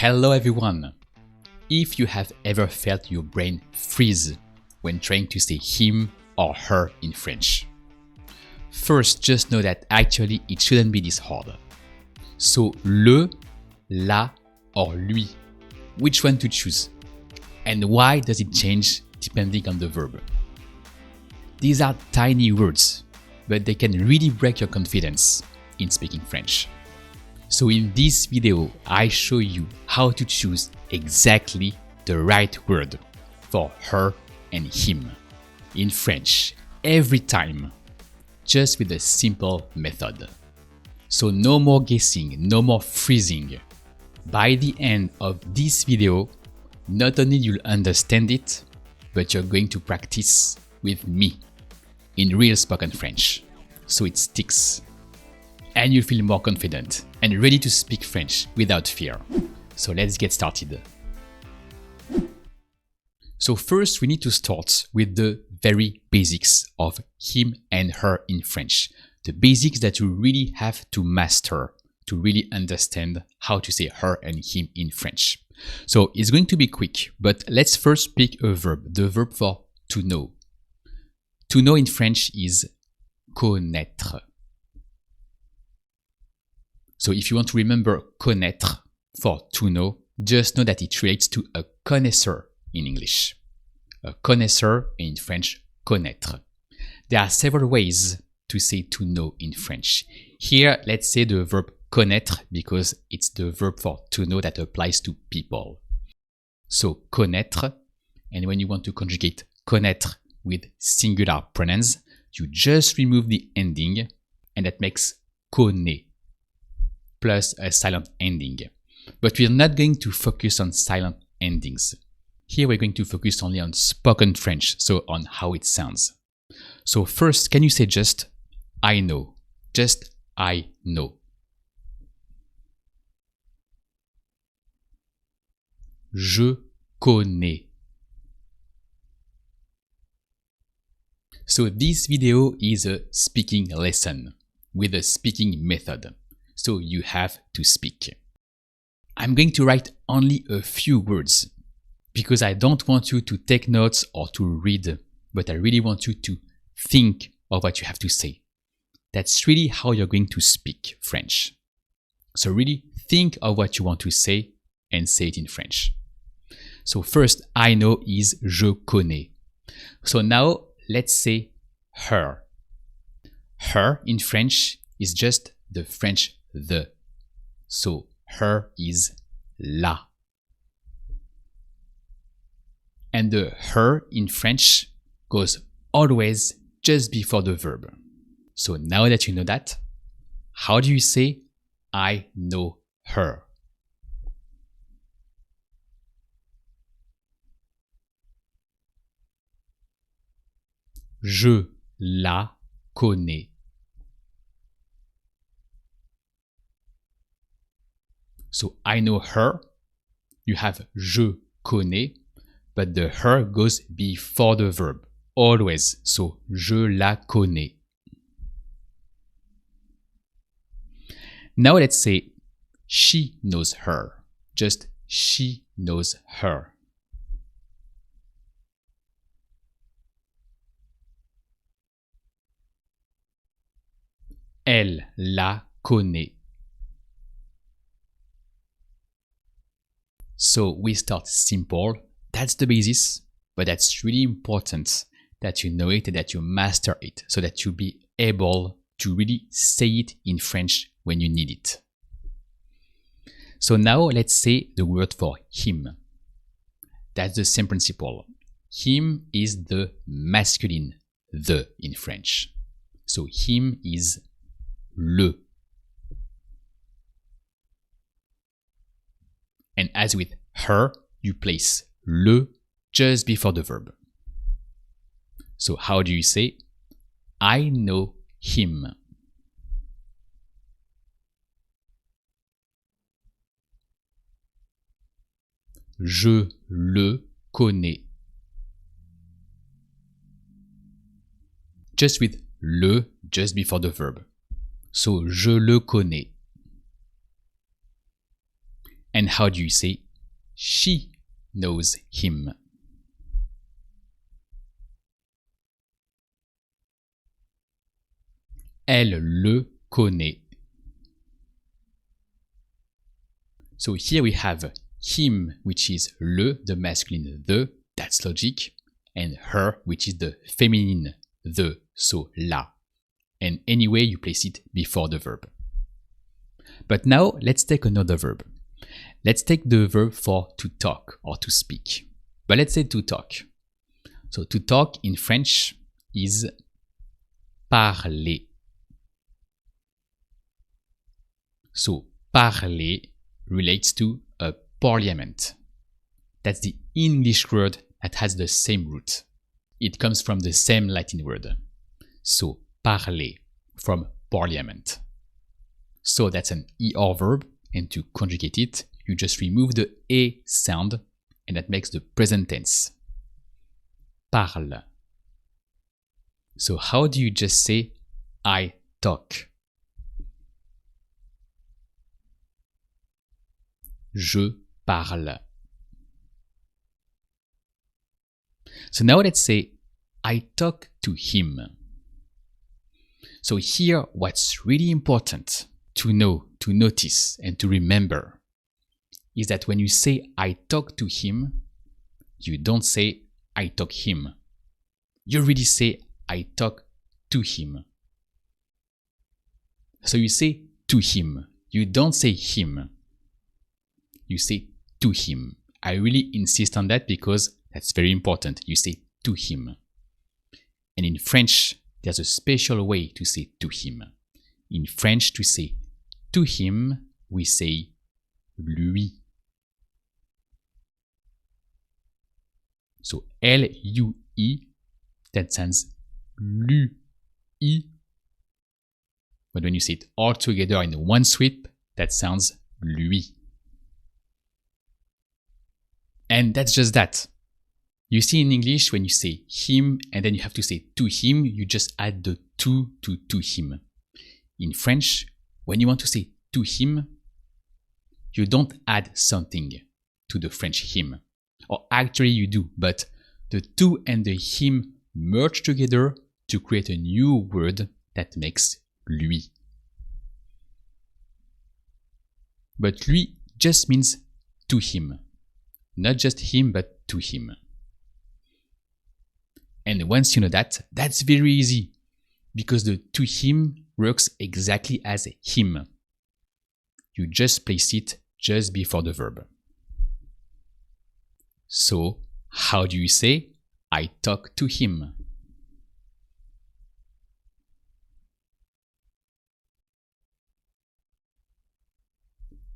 Hello everyone! If you have ever felt your brain freeze when trying to say him or her in French, first just know that actually it shouldn't be this hard. So le, la or lui, which one to choose? And why does it change depending on the verb? These are tiny words, but they can really break your confidence in speaking French. So in this video, I show you how to choose exactly the right word for her and him in French every time, just with a simple method. So no more guessing, no more freezing. By the end of this video, not only you'll understand it, but you're going to practice with me in real spoken French, so it sticks. And you feel more confident and ready to speak French without fear. So let's get started. So first we need to start with the very basics of him and her in French. The basics that you really have to master to really understand how to say her and him in French. So it's going to be quick, but let's first pick a verb, the verb for to know. To know in French is connaître. So if you want to remember connaître for to know, just know that it relates to a connaisseur in English. A connaisseur in French, connaître. There are several ways to say to know in French. Here, let's say the verb connaître because it's the verb for to know that applies to people. So connaître, and when you want to conjugate connaître with singular pronouns, you just remove the ending and that makes connaît plus a silent ending. But we're not going to focus on silent endings. Here we're going to focus only on spoken French, so on how it sounds. So first, can you say just I know? Just I know. Je connais. So this video is a speaking lesson with a speaking method. So you have to speak. I'm going to write only a few words because I don't want you to take notes or to read, but I really want you to think of what you have to say. That's really how you're going to speak French. So really think of what you want to say and say it in French. So first, I know is je connais. So now let's say her. Her in French is just the French the. So her is la. And the her in French goes always just before the verb. So now that you know that, how do you say I know her? Je la connais. So I know her, you have je connais, but the her goes before the verb, always. So je la connais. Now let's say she knows her, just she knows her. Elle la connaît. So we start simple, that's the basis, but that's really important that you know it and that you master it so that you'll be able to really say it in French when you need it. So now let's say the word for him. That's the same principle. Him is the masculine, the in French. So him is le. And as with her, you place le just before the verb. So how do you say I know him? Je le connais. Just with le just before the verb. So je le connais. And how do you say she knows him? Elle le connaît. So here we have him, which is le, the masculine the, that's logic, and her, which is the feminine the, so la. And anyway, you place it before the verb. But now let's take another verb. Let's take the verb for to talk or to speak. But let's say to talk. So to talk in French is parler. So parler relates to a parliament. That's the English word that has the same root. It comes from the same Latin word. So parler, from parliament. So that's an ER verb, and to conjugate it, you just remove the A sound, and that makes the present tense. Parle. So how do you just say I talk? Je parle. So now let's say I talk to him. So here, what's really important to know, to notice, and to remember is that when you say I talk to him, you don't say I talk him. You really say I talk to him. So you say to him. You don't say him. You say to him. I really insist on that because that's very important. You say to him. And in French, there's a special way to say to him. In French, to say to him, we say lui. So L-U-I, that sounds lui. But when you say it all together in one sweep, that sounds lui. And that's just that. You see in English, when you say him and then you have to say to him, you just add the to him. In French, when you want to say to him, you don't add something to the French him. Or actually you do, but the to and the him merge together to create a new word that makes lui. But lui just means to him. Not just him, but to him. And once you know that, that's very easy because the to him works exactly as him. You just place it just before the verb. So, how do you say I talk to him?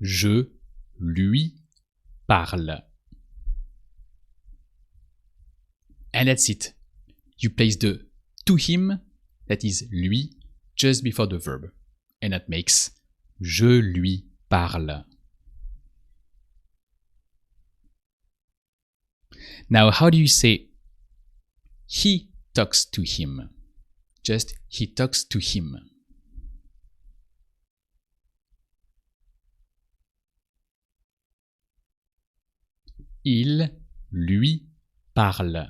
Je lui parle. And that's it. You place the to him, that is lui, just before the verb. And that makes je lui parle. Now, how do you say he talks to him? Just he talks to him. Il lui parle.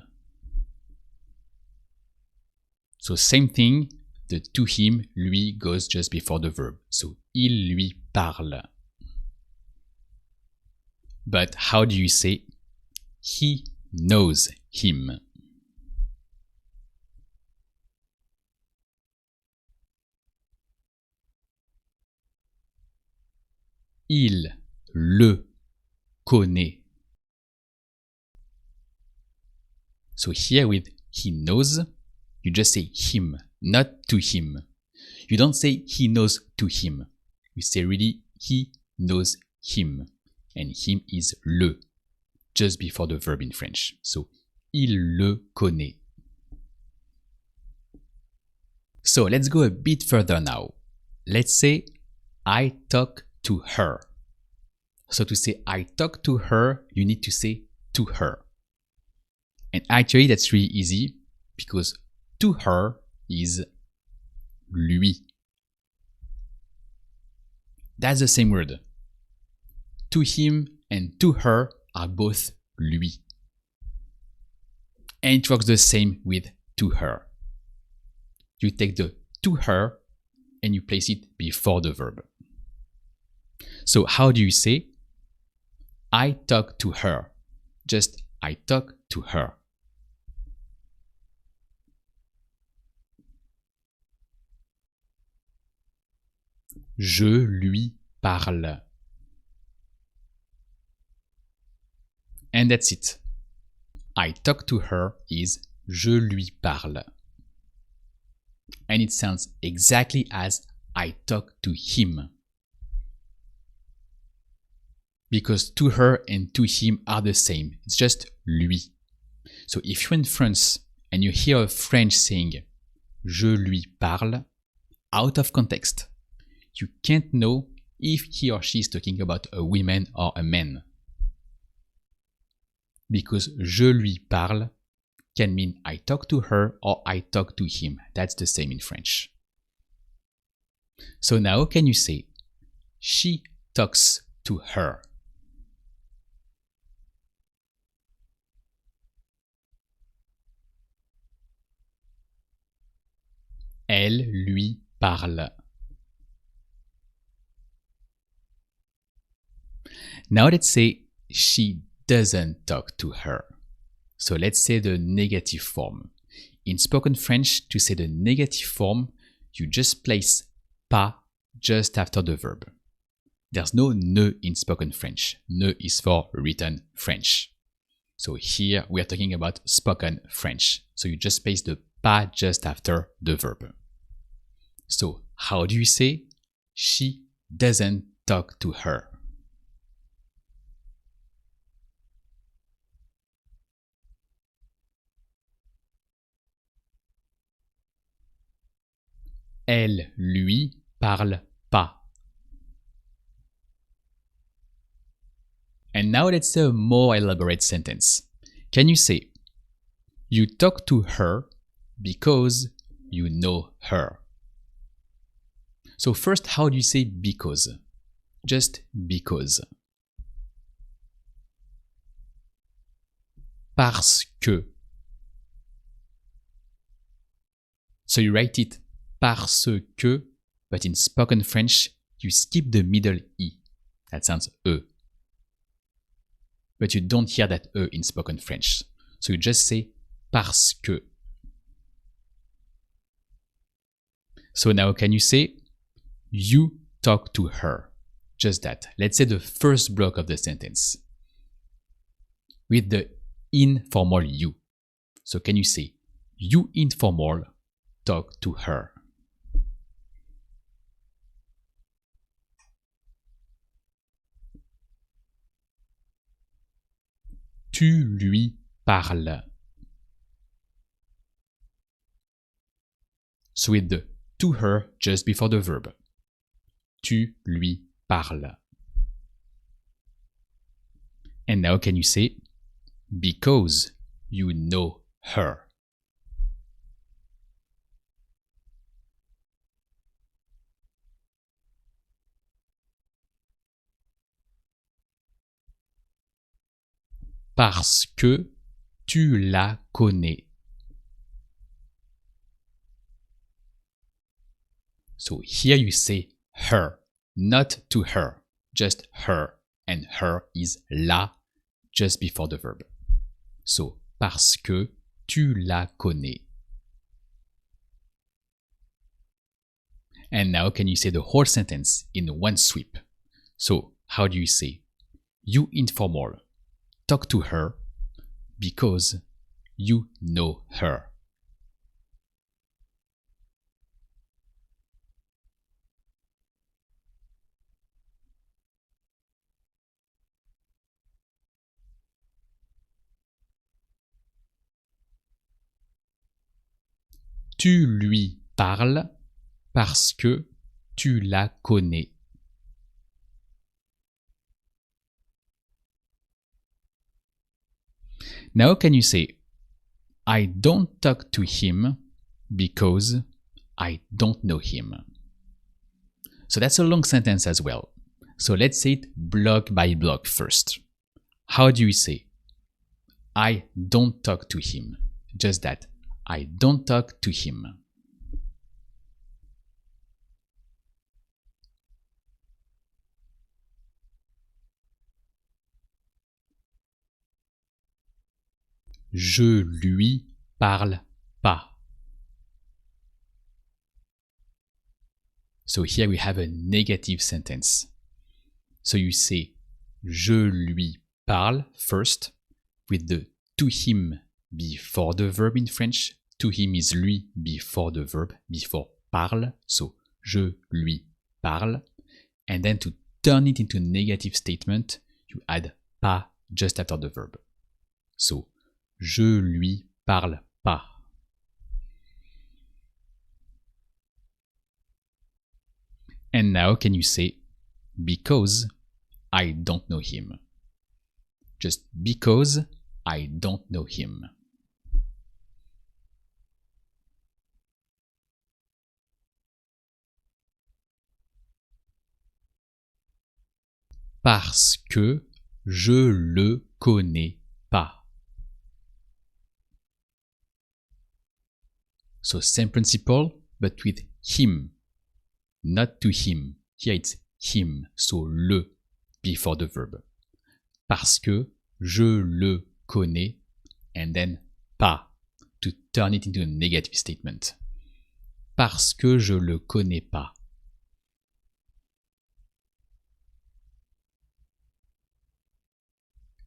So same thing, the to him, lui goes just before the verb. So il lui parle. But how do you say he knows him? Il le connaît. So here with he knows, you just say him, not to him. You don't say he knows to him. You say really he knows him. And him is le, just before the verb in French. So, il le connaît. So, let's go a bit further now. Let's say I talk to her. So, to say I talk to her, you need to say to her. And actually, that's really easy because to her is lui. That's the same word. to him and to her are both lui. And it works the same with to her. You take the to her and you place it before the verb. So how do you say I talk to her? Just I talk to her. Je lui parle. And that's it. I talk to her is je lui parle. And it sounds exactly as I talk to him. Because to her and to him are the same. It's just lui. So if you're in France and you hear a French saying je lui parle, out of context, you can't know if he or she is talking about a woman or a man. Because je lui parle can mean I talk to her or I talk to him. That's the same in French. So now can you say she talks to her? Elle lui parle. Now let's say she doesn't talk to her. So let's say the negative form. In spoken French, to say the negative form, you just place pas just after the verb. There's no ne in spoken French. Ne is for written French. So here we are talking about spoken French. So you just place the pas just after the verb. So how do you say she doesn't talk to her? Elle lui parle pas. And now let's say a more elaborate sentence. Can you say, you talk to her because you know her? So first, how do you say because? Just because. Parce que. So you write it parce que, but in spoken French, you skip the middle E. That sounds E. But you don't hear that E in spoken French. So you just say parce que. So now can you say, you talk to her? Just that. Let's say the first block of the sentence. With the informal you. So can you say, you informal talk to her? Tu lui parles. So with the to her just before the verb. Tu lui parles. And now can you say, because you know her? Parce que tu la connais. So here you say her, not to her, just her, and her is la just before the verb. So parce que tu la connais. And now can you say the whole sentence in one sweep? So how do you say, you informal talk to her because you know her? Tu lui parles parce que tu la connais. Now can you say, I don't talk to him because I don't know him? So that's a long sentence as well. So let's say it block by block first. How do you say? I don't talk to him. Just that. I don't talk to him. Je lui parle pas. So here we have a negative sentence. So you say je lui parle first with the to him before the verb in French. To him is lui before the verb, before parle. So je lui parle. And then to turn it into a negative statement, you add pas just after the verb. So je lui parle pas. And now can you say because I don't know him? Just because I don't know him. Parce que je le connais pas. So same principle, but with him, not to him. Here it's him, so le before the verb. Parce que je le connais, and then pas, to turn it into a negative statement. Parce que je le connais pas.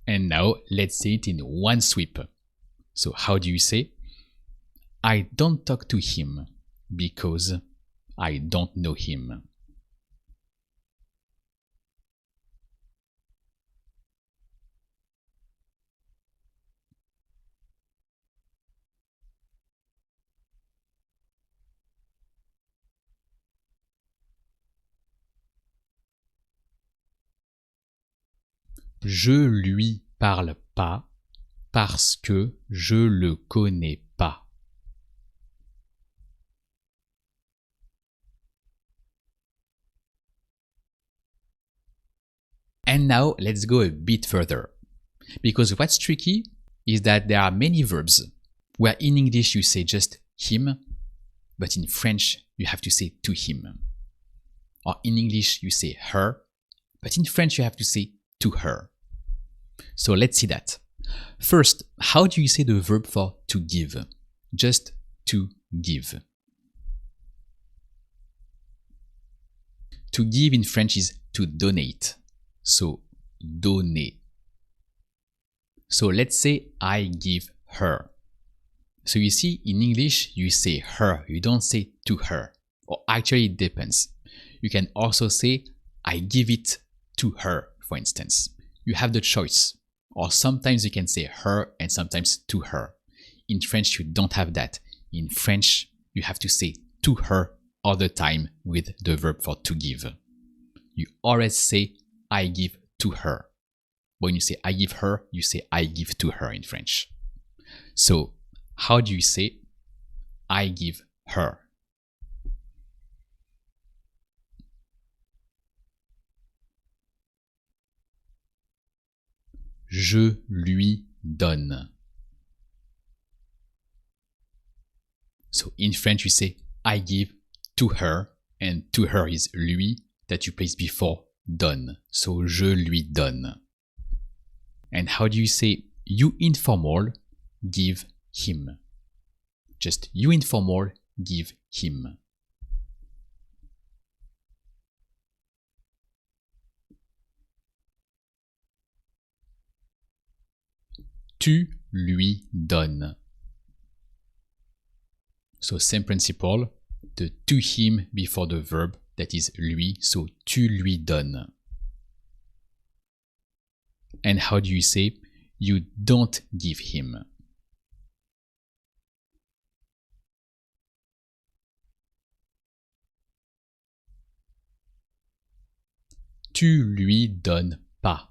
And now let's say it in one sweep. So how do you say? I don't talk to him because I don't know him. Je lui parle pas parce que je le connais pas. And now let's go a bit further. Because what's tricky is that there are many verbs where in English you say just him, but in French you have to say to him. Or in English you say her, but in French you have to say to her. So let's see that. First, how do you say the verb for to give? Just to give. To give in French is to donate. So, donner. So let's say I give her. So you see, in English, you say her. You don't say to her. Or actually, it depends. You can also say I give it to her, for instance. You have the choice. Or sometimes you can say her and sometimes to her. In French, you don't have that. In French, you have to say to her all the time with the verb for to give. You always say I give to her. When you say I give her, you say I give to her in French. So, how do you say I give her? Je lui donne. So in French, you say I give to her, and to her is lui that you place before donne. So je lui donne. And how do you say you informal give him? Just you informal give him. Tu lui donnes. So same principle, the to him before the verb, that is lui, so tu lui donnes. And how do you say you don't give him? Tu lui donnes pas.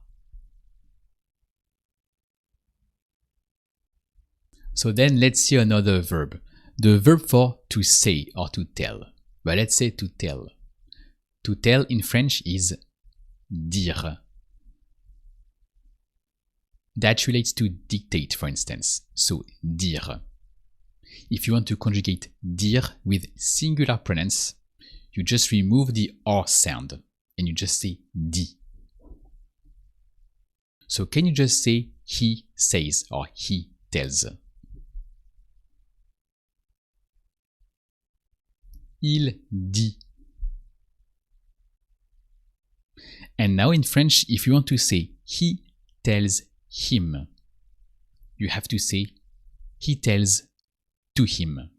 So then let's see another verb. The verb for to say or to tell. But let's say to tell. To tell in French is dire. That relates to dictate, for instance. So, dire. If you want to conjugate dire with singular pronouns, you just remove the R sound and you just say dit. So can you just say he says or he tells? Il dit. And now in French, if you want to say he tells him, you have to say he tells to him.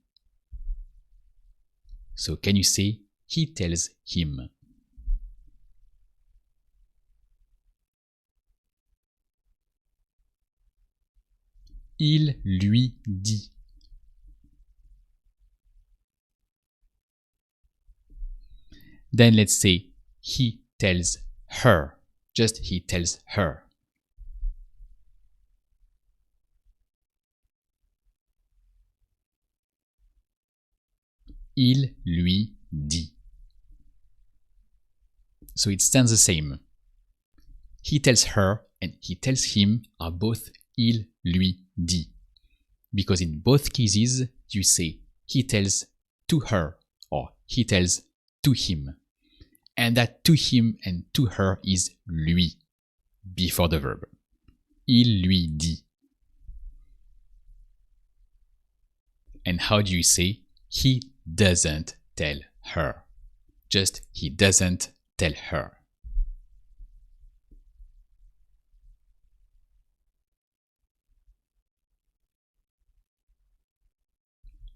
So can you say he tells him? Il lui dit. Then let's say he tells her. Just he tells her. Il lui dit. So it stands the same. He tells her and he tells him are both il lui dit. Because in both cases, you say he tells to her or he tells to him. And that to him and to her is lui before the verb. Il lui dit. And how do you say he doesn't tell her? Just he doesn't tell her.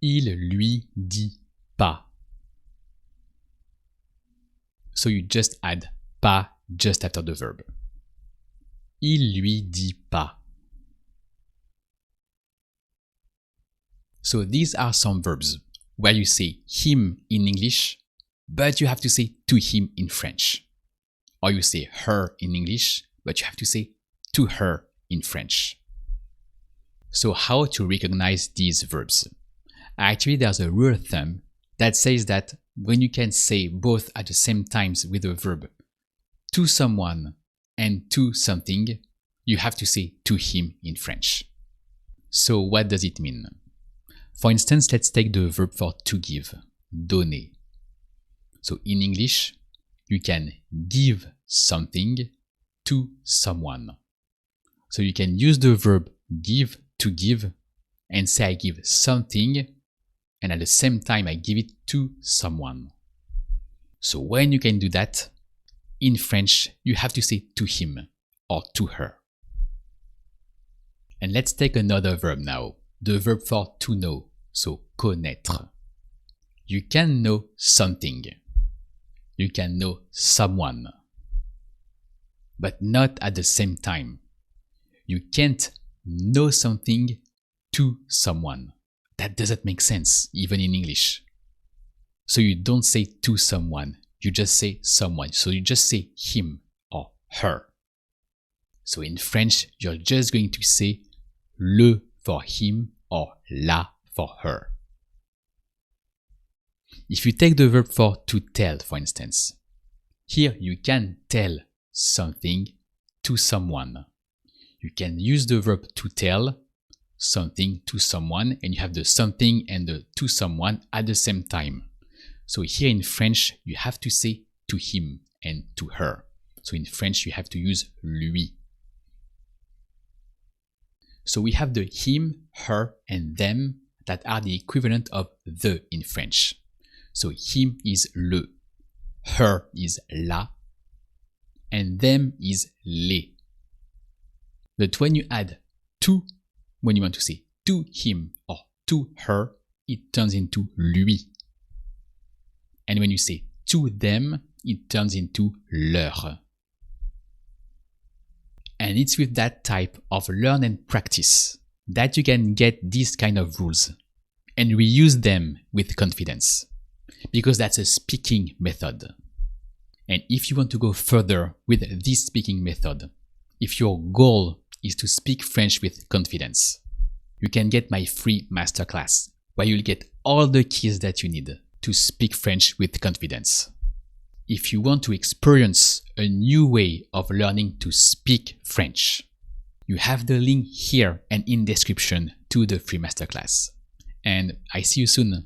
Il lui dit pas. So you just add pas just after the verb. Il lui dit pas. So these are some verbs where you say him in English, but you have to say to him in French. Or you say her in English, but you have to say to her in French. So how to recognize these verbs? Actually, there's a rule of thumb that says that when you can say both at the same times with the verb to someone and to something, you have to say to him in French. So what does it mean? For instance, let's take the verb for to give, donner. So in English, you can give something to someone. So you can use the verb give to give and say I give something and at the same time I give it to someone. So when you can do that, in French, you have to say to him or to her. And let's take another verb now, the verb for to know, so connaître. You can know something. You can know someone, but not at the same time. You can't know something to someone. That doesn't make sense, even in English. So you don't say to someone, you just say someone. So you just say him or her. So in French, you're just going to say le for him or la for her. If you take the verb for to tell, for instance, here you can tell something to someone. You can use the verb to tell something to someone, and you have the something and the to someone at the same time. So here in French, you have to say to him and to her. So in French, you have to use lui. So we have the him, her, and them that are the equivalent of the in French. So him is le, her is la, and them is les. But when you add to, when you want to say to him or to her, it turns into lui. And when you say to them, it turns into leur. And it's with that type of learn and practice that you can get these kind of rules and reuse them with confidence, because that's a speaking method. And if you want to go further with this speaking method, if your goal is to speak French with confidence, you can get my free masterclass where you'll get all the keys that you need to speak French with confidence. If you want to experience a new way of learning to speak French. You have the link here and in description to the free masterclass. And I see you soon.